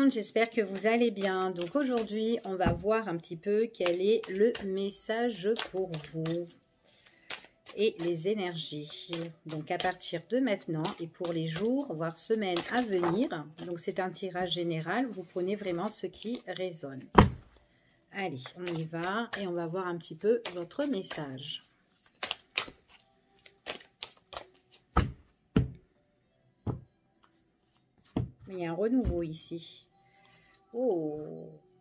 monde, j'espère que vous allez bien. Donc aujourd'hui, on va voir un petit peu quel est le message pour vous et les énergies. Donc à partir de maintenant et pour les jours, voire semaines à venir. Donc c'est un tirage général, vous prenez vraiment ce qui résonne. Allez, on y va et on va voir un petit peu votre message. Il y a un renouveau ici. Oh,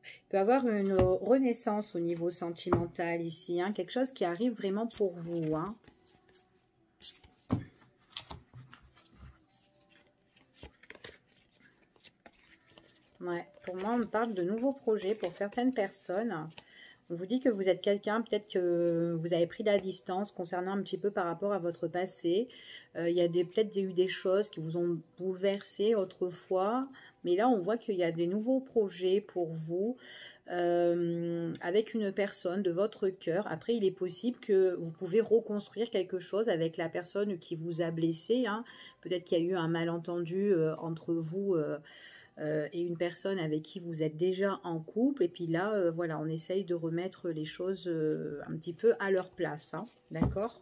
il peut y avoir une renaissance au niveau sentimental ici. Hein, quelque chose qui arrive vraiment pour vous. Hein. Ouais, pour moi, on me parle de nouveaux projets pour certaines personnes. On vous dit que vous êtes quelqu'un, peut-être que vous avez pris de la distance concernant un petit peu par rapport à votre passé. Il y a peut-être eu des choses qui vous ont bouleversé autrefois. Mais là, on voit qu'il y a des nouveaux projets pour vous avec une personne de votre cœur. Après, il est possible que vous pouvez reconstruire quelque chose avec la personne qui vous a blessé. Hein. Peut-être qu'il y a eu un malentendu entre vous et une personne avec qui vous êtes déjà en couple. Et puis là, voilà, on essaye de remettre les choses un petit peu à leur place. Hein, d'accord ?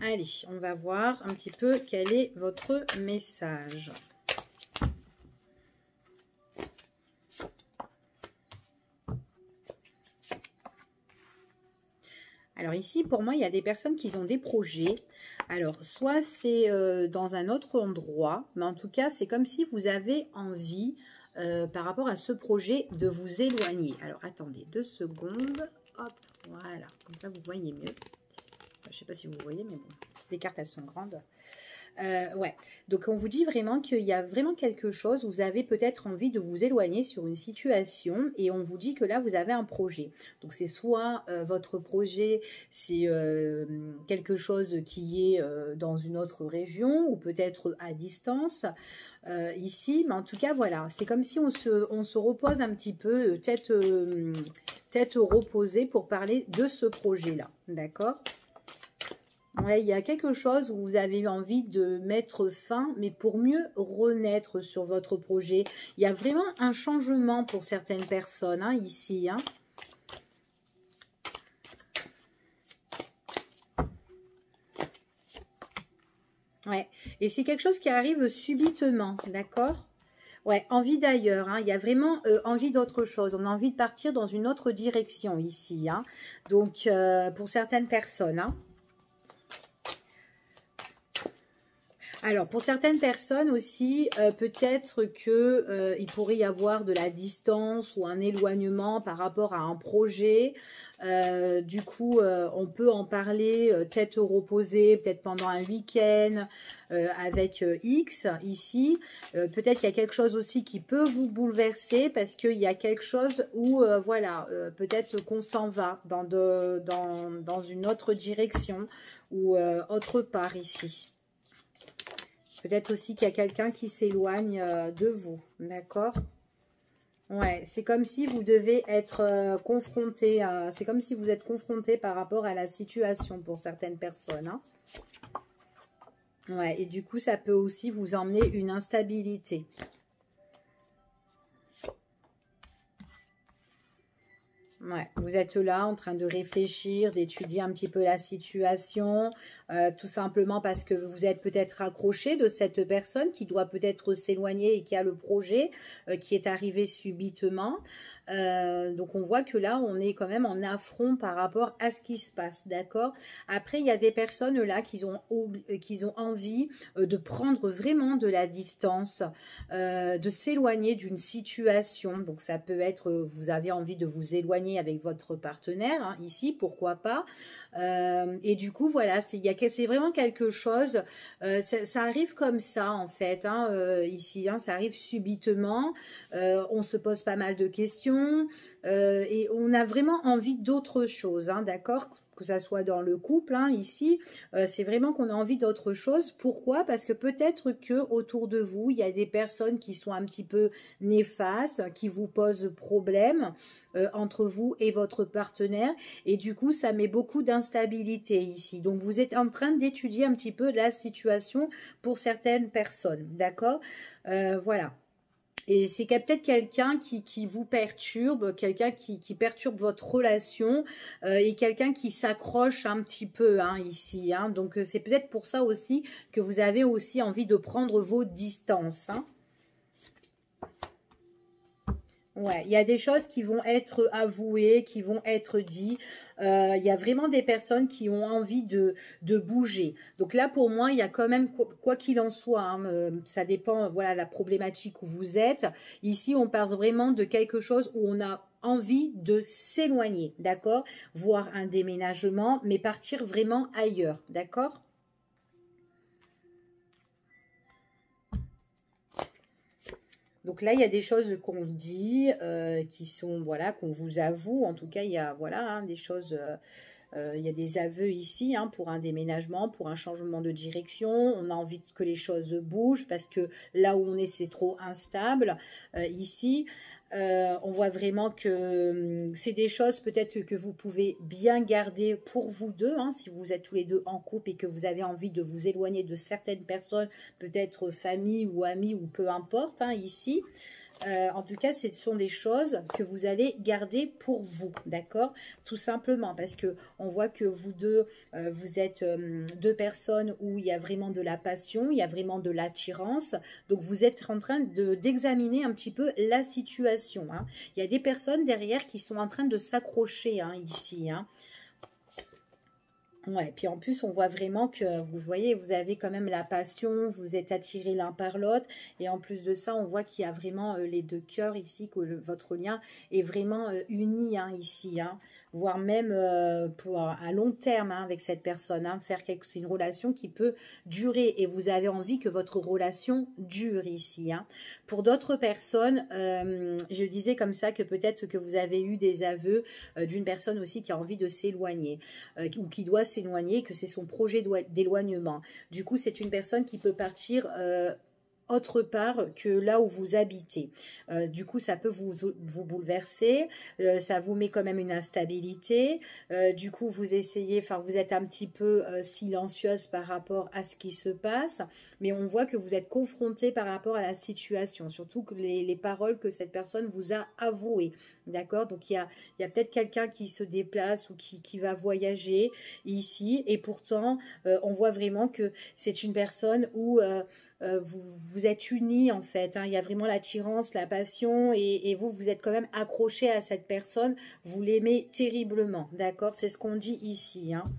Allez, on va voir un petit peu quel est votre message. Alors ici, pour moi, il y a des personnes qui ont des projets. Alors, soit c'est dans un autre endroit, mais en tout cas, c'est comme si vous avez envie, par rapport à ce projet, de vous éloigner. Alors, attendez 2 secondes. Hop, voilà, comme ça, vous voyez mieux. Enfin, je ne sais pas si vous voyez, mais bon, les cartes, elles sont grandes. Ouais, donc on vous dit vraiment qu'il y a vraiment quelque chose, vous avez peut-être envie de vous éloigner sur une situation et on vous dit que là vous avez un projet. Donc c'est soit votre projet, c'est quelque chose qui est dans une autre région ou peut-être à distance ici, mais en tout cas voilà, c'est comme si on se repose un petit peu, tête reposée pour parler de ce projet-là, d'accord ? Ouais, il y a quelque chose où vous avez envie de mettre fin, mais pour mieux renaître sur votre projet. Il y a vraiment un changement pour certaines personnes, hein, ici. Hein. Ouais, et c'est quelque chose qui arrive subitement, d'accord ? Ouais, envie d'ailleurs, hein. Il y a vraiment envie d'autre chose. On a envie de partir dans une autre direction ici. Hein. Donc, pour certaines personnes, hein. Alors, pour certaines personnes aussi, peut-être qu'il pourrait y avoir de la distance ou un éloignement par rapport à un projet. Du coup, on peut en parler tête reposée, peut-être pendant un week-end avec X ici. Peut-être qu'il y a quelque chose aussi qui peut vous bouleverser parce qu'il y a quelque chose où, voilà, peut-être qu'on s'en va dans une autre direction ou autre part ici. Peut-être aussi qu'il y a quelqu'un qui s'éloigne de vous, d'accord ? Ouais, c'est comme si vous devez être confronté, c'est comme si vous êtes confronté par rapport à la situation pour certaines personnes. Hein. Ouais, et du coup, ça peut aussi vous emmener une instabilité. Ouais, vous êtes là en train de réfléchir, d'étudier un petit peu la situation, tout simplement parce que vous êtes peut-être accroché de cette personne qui doit peut-être s'éloigner et qui a le projet qui est arrivé subitement. Donc on voit que là on est quand même en affront par rapport à ce qui se passe, d'accord? Après il y a des personnes là qui ont envie de prendre vraiment de la distance, de s'éloigner d'une situation. Donc ça peut être vous avez envie de vous éloigner avec votre partenaire, hein, ici pourquoi pas. Et du coup voilà, c'est vraiment quelque chose, ça arrive comme ça en fait, hein, ici, hein, ça arrive subitement, on se pose pas mal de questions et on a vraiment envie d'autre chose, hein, d'accord, que ça soit dans le couple, hein, ici, c'est vraiment qu'on a envie d'autre chose. Pourquoi? Parce que peut-être que autour de vous, il y a des personnes qui sont un petit peu néfastes, qui vous posent problème entre vous et votre partenaire. Et du coup, ça met beaucoup d'instabilité ici. Donc, vous êtes en train d'étudier un petit peu la situation pour certaines personnes, d'accord? Voilà. Et c'est peut-être quelqu'un qui vous perturbe, quelqu'un qui perturbe votre relation et quelqu'un qui s'accroche un petit peu hein, ici. Hein. Donc, c'est peut-être pour ça aussi que vous avez aussi envie de prendre vos distances. Hein. Ouais, il y a des choses qui vont être avouées, qui vont être dites. Il y a vraiment des personnes qui ont envie de bouger. Donc là, pour moi, il y a quand même, quoi qu'il en soit, hein, ça dépend, voilà, la problématique où vous êtes. Ici, on parle vraiment de quelque chose où on a envie de s'éloigner, d'accord? Voire un déménagement, mais partir vraiment ailleurs, d'accord? Donc là, il y a des choses qu'on dit, qui sont, voilà, qu'on vous avoue. En tout cas, il y a, voilà, hein, des choses, il y a des aveux ici, hein, pour un déménagement, pour un changement de direction. On a envie que les choses bougent parce que là où on est, c'est trop instable. Ici, on voit vraiment que c'est des choses peut-être que vous pouvez bien garder pour vous deux, hein, si vous êtes tous les deux en couple et que vous avez envie de vous éloigner de certaines personnes, peut-être famille ou amis ou peu importe, hein, ici. En tout cas, ce sont des choses que vous allez garder pour vous, d'accord? Tout simplement parce que on voit que vous deux, vous êtes deux personnes où il y a vraiment de la passion, il y a vraiment de l'attirance. Donc, vous êtes en train d'examiner un petit peu la situation. Hein. Il y a des personnes derrière qui sont en train de s'accrocher hein, ici. Hein. Ouais, puis en plus, on voit vraiment que, vous voyez, vous avez quand même la passion, vous êtes attirés l'un par l'autre. Et en plus de ça, on voit qu'il y a vraiment les deux cœurs ici, que votre lien est vraiment uni hein, ici. Hein, voire même pour à long terme hein, avec cette personne. Hein, c'est une relation qui peut durer. Et vous avez envie que votre relation dure ici. Hein. Pour d'autres personnes, je disais comme ça que peut-être que vous avez eu des aveux d'une personne aussi qui a envie de s'éloigner. Ou qui doit s'éloigner, que c'est son projet d'éloignement. Du coup, c'est une personne qui peut partir autre part que là où vous habitez. Du coup, ça peut vous bouleverser, ça vous met quand même une instabilité. Du coup, vous essayez, enfin, vous êtes un petit peu silencieuse par rapport à ce qui se passe, mais on voit que vous êtes confronté par rapport à la situation, surtout que les paroles que cette personne vous a avouées. D'accord? Donc, il y a peut-être quelqu'un qui se déplace ou qui va voyager ici, et pourtant, on voit vraiment que c'est une personne où vous êtes unis en fait, hein. Il y a vraiment l'attirance, la passion et vous êtes quand même accroché à cette personne, vous l'aimez terriblement, d'accord? C'est ce qu'on dit ici, hein.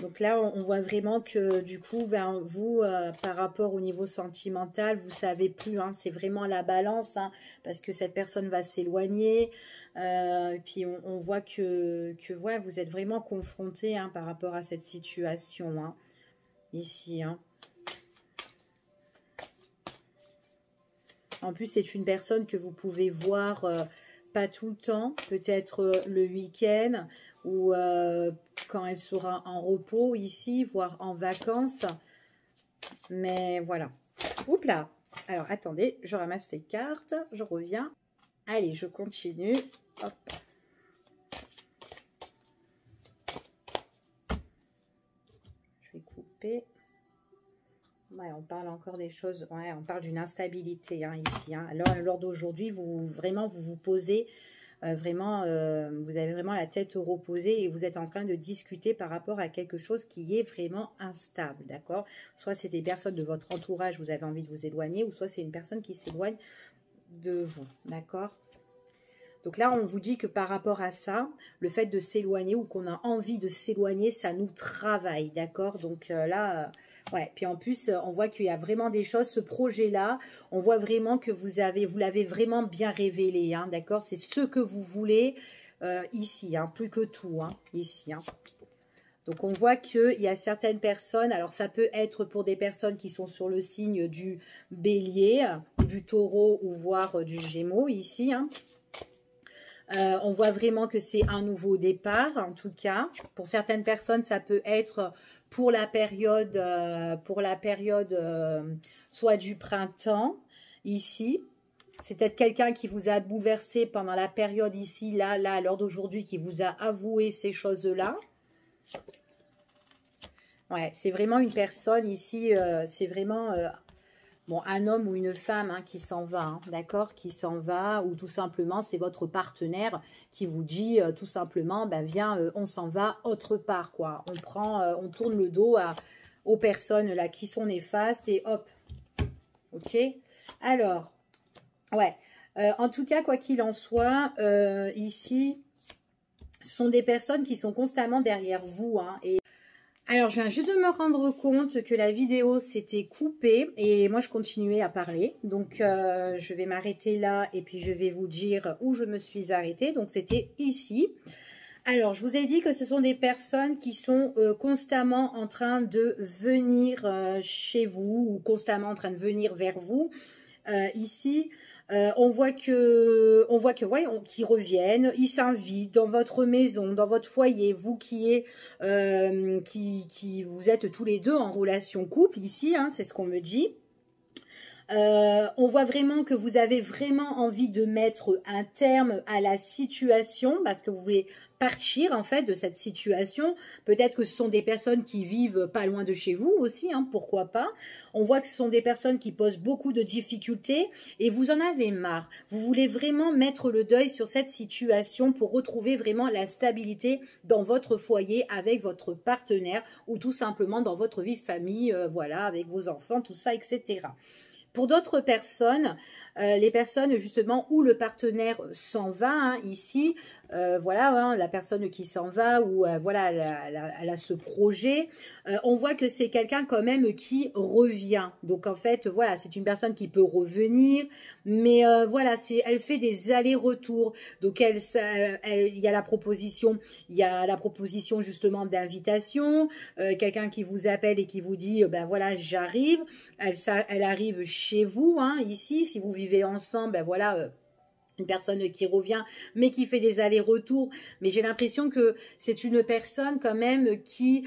Donc là, on voit vraiment que du coup, ben, vous, par rapport au niveau sentimental, vous savez plus, hein, c'est vraiment la balance, hein, parce que cette personne va s'éloigner. Puis on voit que ouais, vous êtes vraiment confronté hein, par rapport à cette situation, hein, ici, hein. En plus, c'est une personne que vous pouvez voir pas tout le temps, peut-être le week-end ou quand elle sera en repos ici, voire en vacances. Mais voilà. Oups là. Alors, attendez, je ramasse les cartes, je reviens. Allez, je continue. Hop. Je vais couper. Ouais, on parle encore des choses, ouais, on parle d'une instabilité hein, ici. Hein. Alors, lors d'aujourd'hui, vous vous posez vraiment, vous avez vraiment la tête reposée et vous êtes en train de discuter par rapport à quelque chose qui est vraiment instable, d'accord? Soit c'est des personnes de votre entourage, vous avez envie de vous éloigner, ou soit c'est une personne qui s'éloigne de vous, d'accord? Donc là, on vous dit que par rapport à ça, le fait de s'éloigner ou qu'on a envie de s'éloigner, ça nous travaille, d'accord? Donc là, ouais. Puis en plus, on voit qu'il y a vraiment des choses, ce projet-là, on voit vraiment que vous l'avez vraiment bien révélé, hein, d'accord? C'est ce que vous voulez ici, hein, plus que tout, hein, ici, hein. Donc, on voit qu'il y a certaines personnes, alors ça peut être pour des personnes qui sont sur le signe du bélier, du taureau ou voire du gémeaux ici, hein. On voit vraiment que c'est un nouveau départ, en tout cas. Pour certaines personnes, ça peut être pour la période soit du printemps, ici. C'est peut-être quelqu'un qui vous a bouleversé pendant la période ici, là, à l'heure d'aujourd'hui, qui vous a avoué ces choses-là. Ouais, c'est vraiment une personne ici, c'est vraiment Bon, un homme ou une femme hein, qui s'en va, hein, d'accord, qui s'en va, ou tout simplement, c'est votre partenaire qui vous dit tout simplement, ben viens, on s'en va autre part, quoi. On prend, on tourne le dos aux personnes là qui sont néfastes et hop, ok. Alors, ouais, en tout cas, quoi qu'il en soit, ici, ce sont des personnes qui sont constamment derrière vous, hein, et alors, je viens juste de me rendre compte que la vidéo s'était coupée et moi, je continuais à parler. Donc, je vais m'arrêter là et puis je vais vous dire où je me suis arrêtée. Donc, c'était ici. Alors, je vous ai dit que ce sont des personnes qui sont constamment en train de venir chez vous ou constamment en train de venir vers vous. Ici, on voit que ouais, qu'ils reviennent, ils s'invitent dans votre maison, dans votre foyer, vous qui vous êtes tous les deux en relation couple ici, hein, c'est ce qu'on me dit. On voit vraiment que vous avez vraiment envie de mettre un terme à la situation parce que vous voulez partir en fait de cette situation. Peut-être que ce sont des personnes qui vivent pas loin de chez vous aussi, hein, pourquoi pas. On voit que ce sont des personnes qui posent beaucoup de difficultés et vous en avez marre. Vous voulez vraiment mettre le deuil sur cette situation pour retrouver vraiment la stabilité dans votre foyer avec votre partenaire ou tout simplement dans votre vie de famille, voilà, avec vos enfants, tout ça, etc. Pour d'autres personnes, les personnes justement où le partenaire s'en va, hein, ici, voilà, hein, la personne qui s'en va ou voilà, elle a ce projet, on voit que c'est quelqu'un quand même qui revient. Donc en fait, voilà, c'est une personne qui peut revenir, mais voilà, elle fait des allers-retours. Donc il y a la proposition, justement d'invitation, quelqu'un qui vous appelle et qui vous dit, ben voilà, j'arrive. Elle arrive chez vous, hein, ici, si vous vivez ensemble, ben voilà, une personne qui revient, mais qui fait des allers-retours. Mais j'ai l'impression que c'est une personne quand même qui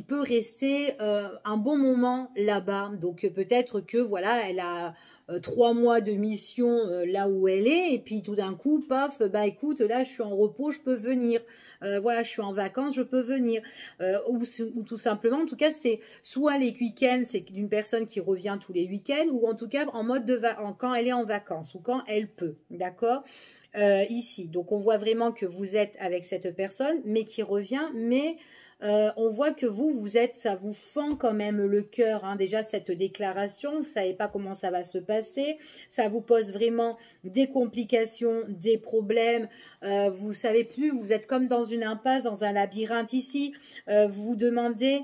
peut rester un bon moment là-bas. Donc peut-être que voilà, elle a 3 mois de mission là où elle est, et puis tout d'un coup, paf, bah écoute, là je suis en repos, je peux venir. Voilà, je suis en vacances, je peux venir. Ou tout simplement, en tout cas, c'est soit les week-ends, c'est d'une personne qui revient tous les week-ends, ou en tout cas en mode quand elle est en vacances, ou quand elle peut, d'accord, ici. Donc on voit vraiment que vous êtes avec cette personne, mais qui revient, mais on voit que vous êtes, ça vous fend quand même le cœur, hein, déjà cette déclaration, vous ne savez pas comment ça va se passer, ça vous pose vraiment des complications, des problèmes, vous ne savez plus, vous êtes comme dans une impasse, dans un labyrinthe ici, vous vous demandez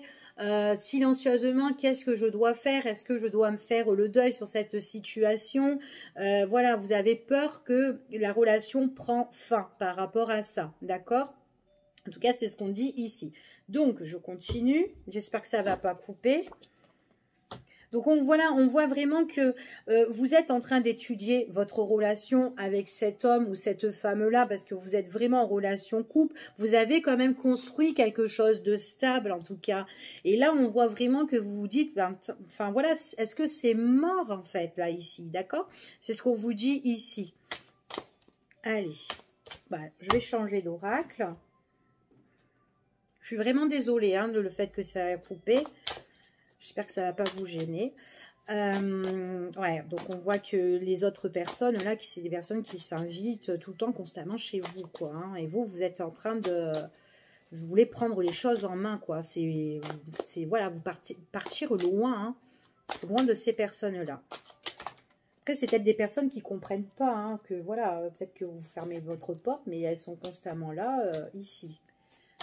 silencieusement qu'est-ce que je dois faire, est-ce que je dois me faire le deuil sur cette situation, voilà, vous avez peur que la relation prend fin par rapport à ça, d'accord? En tout cas, c'est ce qu'on dit ici. Donc, je continue. J'espère que ça ne va pas couper. Donc, on voit vraiment que vous êtes en train d'étudier votre relation avec cet homme ou cette femme-là parce que vous êtes vraiment en relation couple. Vous avez quand même construit quelque chose de stable, en tout cas. Et là, on voit vraiment que vous vous dites, enfin voilà, est-ce que c'est mort, en fait, là, ici, d'accord? C'est ce qu'on vous dit ici. Allez, bah, je vais changer d'oracle. Je suis vraiment désolée hein, de le fait que ça a coupé. J'espère que ça ne va pas vous gêner. Ouais, donc on voit que les autres personnes, là, c'est des personnes qui s'invitent tout le temps, constamment chez vous, quoi. Hein, et vous êtes en train de... Vous voulez prendre les choses en main, quoi. C'est voilà, vous partir loin, hein, loin de ces personnes-là. Après, c'est peut-être des personnes qui ne comprennent pas, hein, que voilà, peut-être que vous fermez votre porte, mais elles sont constamment là, ici.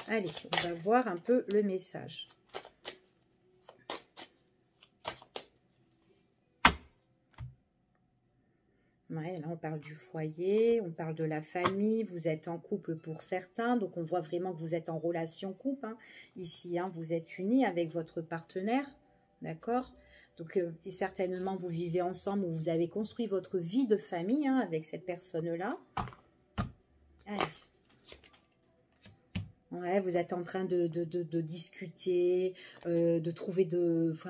Allez, on va voir un peu le message. Ouais, là, on parle du foyer, on parle de la famille, vous êtes en couple pour certains, donc on voit vraiment que vous êtes en relation couple. Hein. Ici, hein, vous êtes unis avec votre partenaire, d'accord? Donc, et certainement, vous vivez ensemble ou vous avez construit votre vie de famille hein, avec cette personne-là. Allez. Ouais, vous êtes en train de discuter, de trouver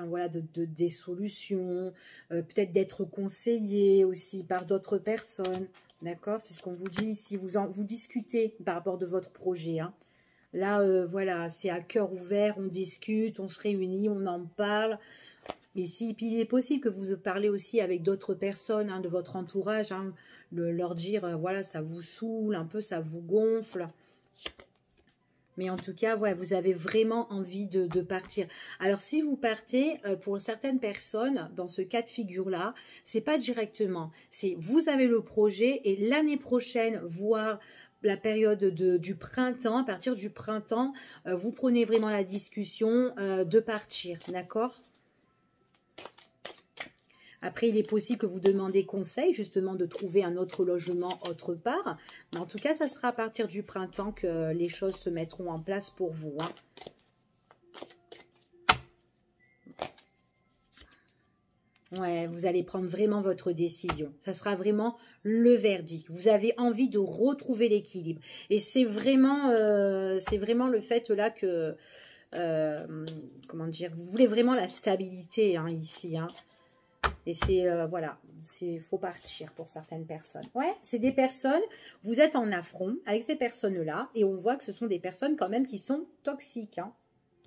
voilà, des solutions, peut-être d'être conseillé aussi par d'autres personnes, d'accord? C'est ce qu'on vous dit ici, vous discutez par rapport de votre projet, hein. Là, voilà, c'est à cœur ouvert, on discute, on se réunit, on en parle. Ici, puis il est possible que vous parlez aussi avec d'autres personnes hein, de votre entourage, hein, leur dire, voilà, ça vous saoule, un peu, ça vous gonfle. Mais en tout cas, ouais, vous avez vraiment envie de partir. Alors, si vous partez, pour certaines personnes, dans ce cas de figure-là, c'est pas directement. C'est vous avez le projet et l'année prochaine, voire la période du printemps, à partir du printemps, vous prenez vraiment la discussion de partir, d'accord ? Après, il est possible que vous demandez conseil, justement, de trouver un autre logement autre part. Mais en tout cas, ça sera à partir du printemps que les choses se mettront en place pour vous. Hein. Ouais, vous allez prendre vraiment votre décision. Ça sera vraiment le verdict. Vous avez envie de retrouver l'équilibre. Et c'est vraiment le fait là que... comment dire, vous voulez vraiment la stabilité hein, ici. Hein. Et c'est, voilà, il faut partir pour certaines personnes. Ouais, c'est des personnes, vous êtes en affront avec ces personnes-là, et on voit que ce sont des personnes quand même qui sont toxiques, hein,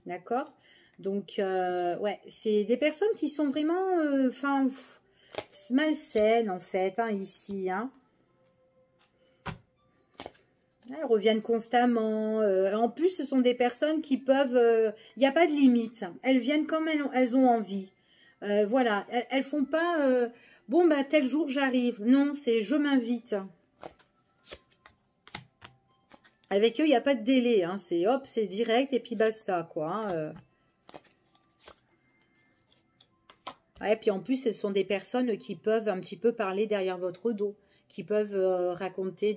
d'accord? Donc, ouais, c'est des personnes qui sont vraiment, enfin, malsaines en fait, hein, ici, hein. Elles reviennent constamment. En plus, ce sont des personnes qui peuvent... Il n'y a pas de limite. Elles viennent comme elles ont envie. Voilà, elles font pas bon bah tel jour j'arrive. Non, c'est je m'invite. Avec eux, il n'y a pas de délai. Hein. C'est hop, c'est direct et puis basta quoi. Hein. Ouais, puis en plus, ce sont des personnes qui peuvent un petit peu parler derrière votre dos, qui peuvent raconter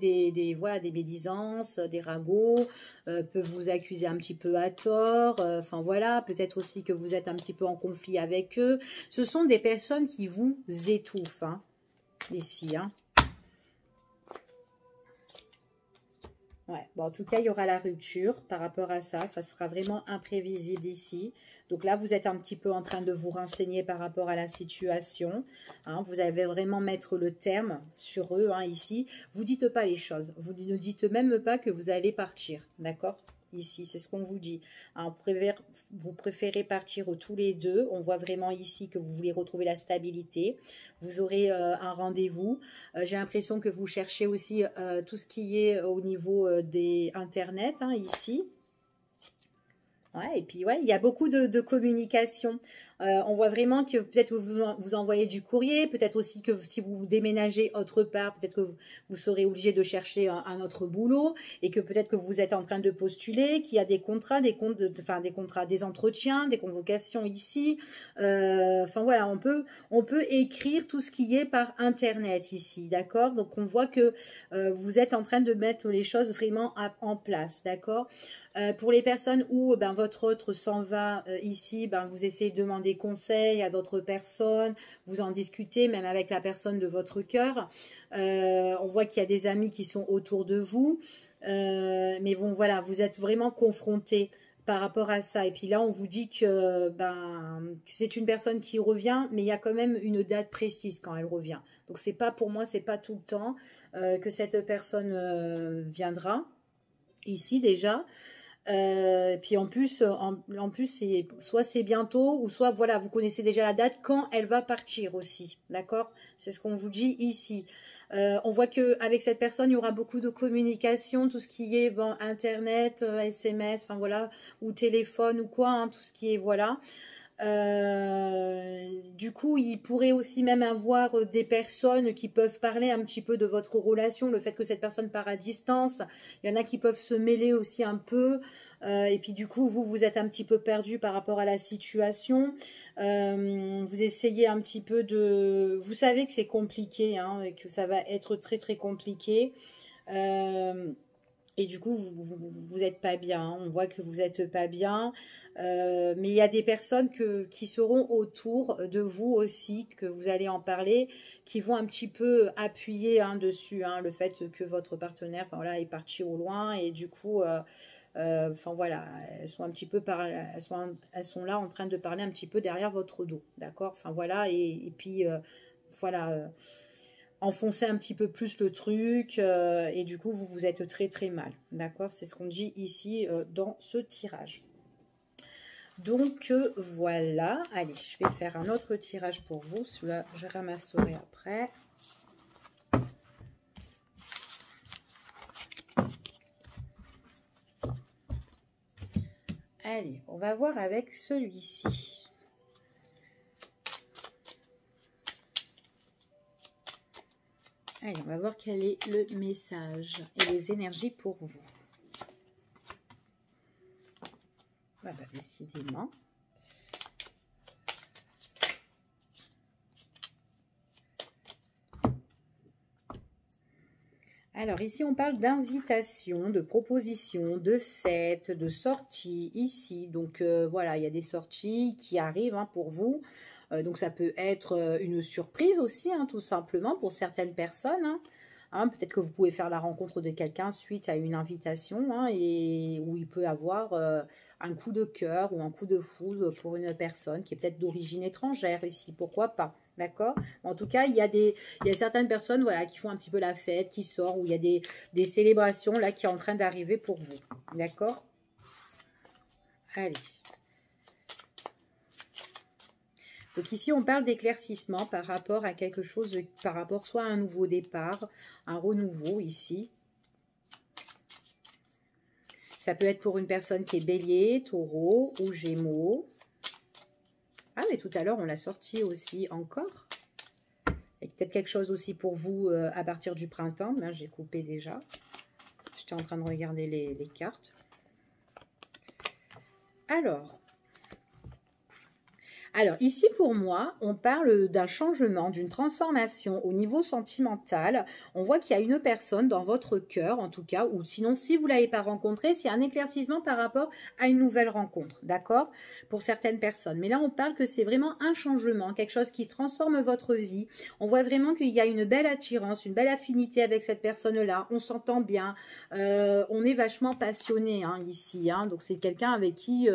voilà, des médisances, des ragots, peuvent vous accuser un petit peu à tort, enfin voilà, peut-être aussi que vous êtes un petit peu en conflit avec eux. Ce sont des personnes qui vous étouffent, hein, ici, hein. Ouais, bon, en tout cas, il y aura la rupture par rapport à ça. Ça sera vraiment imprévisible ici. Donc là, vous êtes un petit peu en train de vous renseigner par rapport à la situation. Hein, vous allez vraiment mettre le terme sur eux, hein, ici. Vous ne dites pas les choses. Vous ne dites même pas que vous allez partir. D'accord ? Ici, c'est ce qu'on vous dit. Hein, vous préférez partir tous les deux. On voit vraiment ici que vous voulez retrouver la stabilité. Vous aurez un rendez-vous. J'ai l'impression que vous cherchez aussi tout ce qui est au niveau des Internet, hein, ici. Ouais, et puis, ouais, il y a beaucoup de communication. On voit vraiment que peut-être vous envoyez du courrier, peut-être aussi que si vous déménagez autre part, peut-être que vous serez obligé de chercher un autre boulot et que peut-être que vous êtes en train de postuler, qu'il y a des contrats, des contrats, des entretiens, des convocations ici. Enfin, voilà, on peut écrire tout ce qui est par Internet ici, d'accord? Donc, on voit que vous êtes en train de mettre les choses vraiment en place, d'accord? Pour les personnes où ben, votre autre s'en va ici, ben, vous essayez de demander conseil à d'autres personnes, vous en discutez même avec la personne de votre cœur. On voit qu'il y a des amis qui sont autour de vous. Mais bon, voilà, vous êtes vraiment confrontés par rapport à ça. Et puis là, on vous dit que ben, c'est une personne qui revient, mais il y a quand même une date précise quand elle revient. Donc, c'est pas pour moi, c'est pas tout le temps que cette personne viendra ici déjà. Puis en plus soit c'est bientôt ou soit voilà vous connaissez déjà la date quand elle va partir aussi, d'accord, c'est ce qu'on vous dit ici. On voit que avec cette personne il y aura beaucoup de communication, tout ce qui est bon, internet, SMS, enfin voilà, ou téléphone ou quoi, hein, tout ce qui est voilà. Du coup, il pourrait aussi même avoir des personnes qui peuvent parler un petit peu de votre relation, le fait que cette personne part à distance. Il y en a qui peuvent se mêler aussi un peu. Et puis du coup, vous êtes un petit peu perdu par rapport à la situation. Vous essayez un petit peu de... Vous savez que c'est compliqué, hein, et que ça va être très très compliqué. Et du coup, vous êtes pas bien. Hein. On voit que vous êtes pas bien. Mais il y a des personnes qui seront autour de vous aussi, que vous allez en parler, qui vont un petit peu appuyer hein, dessus, hein, le fait que votre partenaire enfin, voilà, est parti au loin. Et du coup, enfin voilà, elles sont un petit peu elles sont là en train de parler un petit peu derrière votre dos. D'accord. Enfin voilà, et puis voilà. Enfoncer un petit peu plus le truc et du coup vous êtes très très mal, d'accord, c'est ce qu'on dit ici dans ce tirage. Donc, voilà. Allez, je vais faire un autre tirage pour vous. Celui-là, je ramasserai après. Allez, on va voir avec celui-ci. Allez, on va voir quel est le message et les énergies pour vous. Voilà, décidément. Alors ici, on parle d'invitation, de proposition, de fête, de sortie ici. Donc voilà, il y a des sorties qui arrivent hein, pour vous. Donc ça peut être une surprise aussi, hein, tout simplement, pour certaines personnes. Hein, peut-être que vous pouvez faire la rencontre de quelqu'un suite à une invitation hein, et où il peut avoir un coup de cœur ou un coup de foudre pour une personne qui est peut-être d'origine étrangère ici, pourquoi pas, d'accord? En tout cas, il y a certaines personnes voilà, qui font un petit peu la fête, qui sortent, où il y a des célébrations là qui sont en train d'arriver pour vous, d'accord? Allez. Donc ici, on parle d'éclaircissement par rapport à quelque chose, par rapport soit à un nouveau départ, un renouveau ici. Ça peut être pour une personne qui est bélier, taureau ou gémeaux. Ah, mais tout à l'heure, on l'a sorti aussi encore. Et peut-être quelque chose aussi pour vous à partir du printemps. J'ai coupé déjà. J'étais en train de regarder les cartes. Alors, ici, pour moi, on parle d'un changement, d'une transformation au niveau sentimental. On voit qu'il y a une personne dans votre cœur, en tout cas, ou sinon, si vous ne l'avez pas rencontré, c'est un éclaircissement par rapport à une nouvelle rencontre, d'accord? Pour certaines personnes. Mais là, on parle que c'est vraiment un changement, quelque chose qui transforme votre vie. On voit vraiment qu'il y a une belle attirance, une belle affinité avec cette personne-là. On s'entend bien. On est vachement passionné hein, ici. Hein, donc, c'est quelqu'un avec qui...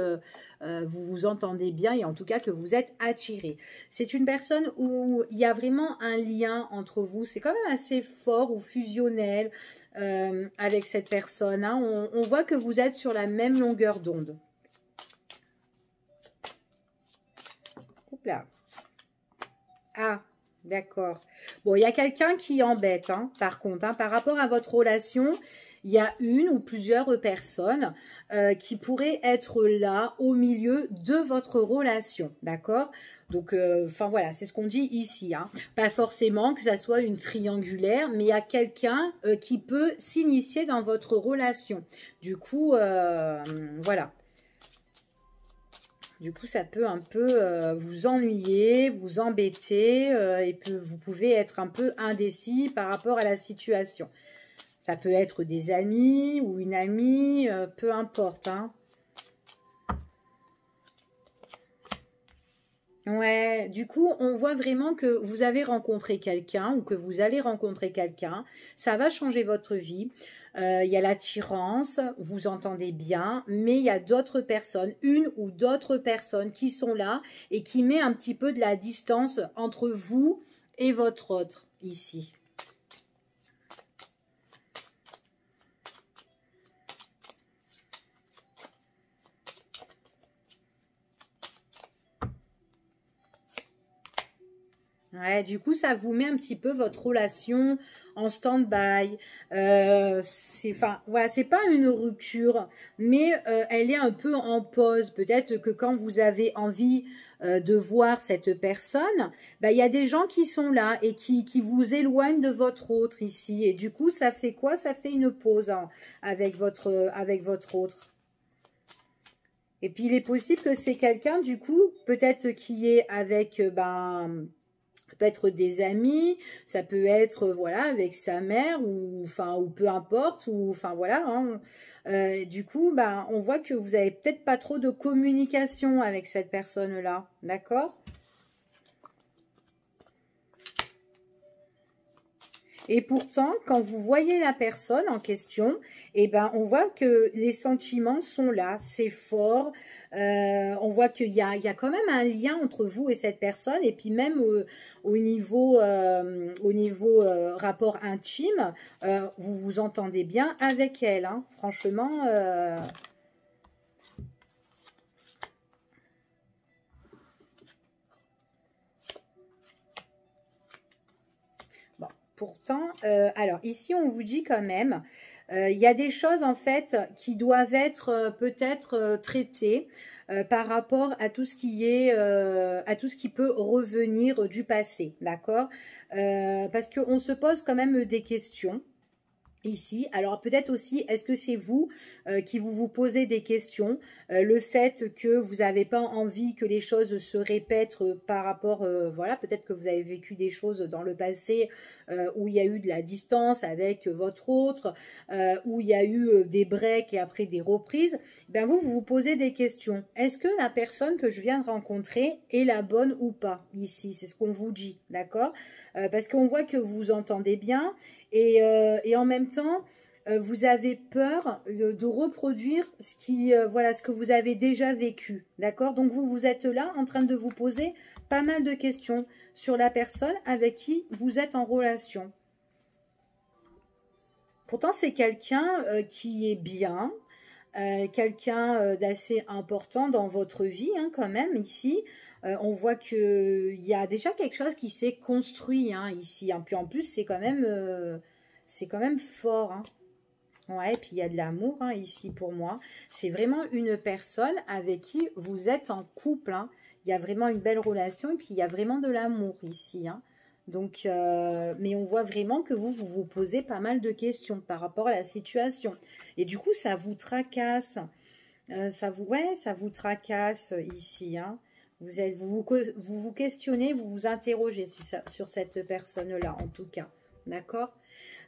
vous vous entendez bien et en tout cas que vous êtes attiré. C'est une personne où il y a vraiment un lien entre vous. C'est quand même assez fort ou fusionnel avec cette personne. Hein. On voit que vous êtes sur la même longueur d'onde. Oups là. Ah, d'accord. Bon, il y a quelqu'un qui embête, hein, par contre, hein, par rapport à votre relation. Il y a une ou plusieurs personnes qui pourraient être là au milieu de votre relation, d'accord? Donc, enfin voilà, c'est ce qu'on dit ici. Hein. Pas forcément que ça soit une triangulaire, mais il y a quelqu'un qui peut s'initier dans votre relation. Du coup, voilà. Du coup, ça peut un peu vous ennuyer, vous embêter et vous pouvez être un peu indécis par rapport à la situation. Ça peut être des amis ou une amie, peu importe. Hein. Ouais, du coup, on voit vraiment que vous avez rencontré quelqu'un ou que vous allez rencontrer quelqu'un. Ça va changer votre vie. Il y a l'attirance, vous entendez bien, mais il y a d'autres personnes, une ou d'autres personnes qui sont là et qui met un petit peu de la distance entre vous et votre autre ici. Ouais, du coup, ça vous met un petit peu votre relation en stand-by. Voilà, c'est pas une rupture, mais elle est un peu en pause. Peut-être que quand vous avez envie de voir cette personne, bah, il y a des gens qui sont là et qui vous éloignent de votre autre ici. Et du coup, ça fait quoi? Ça fait une pause hein, avec votre autre. Et puis, il est possible que c'est quelqu'un, du coup, peut-être qui est avec... ça peut être des amis, ça peut être voilà avec sa mère ou peu importe ou enfin voilà. Hein. Du coup, on voit que vous avez peut-être pas trop de communication avec cette personne-là, d'accord? Et pourtant, quand vous voyez la personne en question, on voit que les sentiments sont là, c'est fort. On voit qu'il y a quand même un lien entre vous et cette personne. Et puis même au niveau rapport intime, vous vous entendez bien avec elle. Hein. Franchement... important. Alors, ici, on vous dit quand même, il y a des choses, en fait, qui doivent être peut-être traitées par rapport à tout ce qui est, à tout ce qui peut revenir du passé, d'accord? Parce qu'on se pose quand même des questions. Ici, alors peut-être aussi, est-ce que c'est vous qui vous posez des questions, le fait que vous n'avez pas envie que les choses se répètent par rapport, voilà, peut-être que vous avez vécu des choses dans le passé où il y a eu de la distance avec votre autre, où il y a eu des breaks et après des reprises, ben vous vous posez des questions. Est-ce que la personne que je viens de rencontrer est la bonne ou pas ici? C'est ce qu'on vous dit, d'accord? Parce qu'on voit que vous vous entendez bien. Et en même temps, vous avez peur de reproduire voilà, ce que vous avez déjà vécu. D'accord? Donc, vous êtes là en train de vous poser pas mal de questions sur la personne avec qui vous êtes en relation. Pourtant, c'est quelqu'un qui est bien, quelqu'un d'assez important dans votre vie, hein, quand même, ici. On voit qu'il y a déjà quelque chose qui s'est construit, hein, ici. Hein. Puis en plus, c'est quand même fort. Hein. Ouais, et puis il y a de l'amour, hein, ici, pour moi. C'est vraiment une personne avec qui vous êtes en couple. Hein. Il y a vraiment une belle relation et puis il y a vraiment de l'amour ici. Hein. Donc, mais on voit vraiment que vous posez pas mal de questions par rapport à la situation. Et du coup, ça vous tracasse. Ça vous tracasse ici. Hein. Vous questionnez, vous vous interrogez sur cette personne-là, en tout cas. D'accord?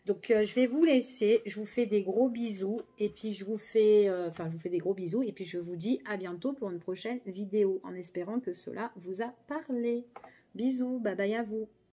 Donc, je vais vous laisser. Je vous fais des gros bisous. Et puis, je vous fais des gros bisous. Et puis, je vous dis à bientôt pour une prochaine vidéo. En espérant que cela vous a parlé. Bisous. Bye bye à vous.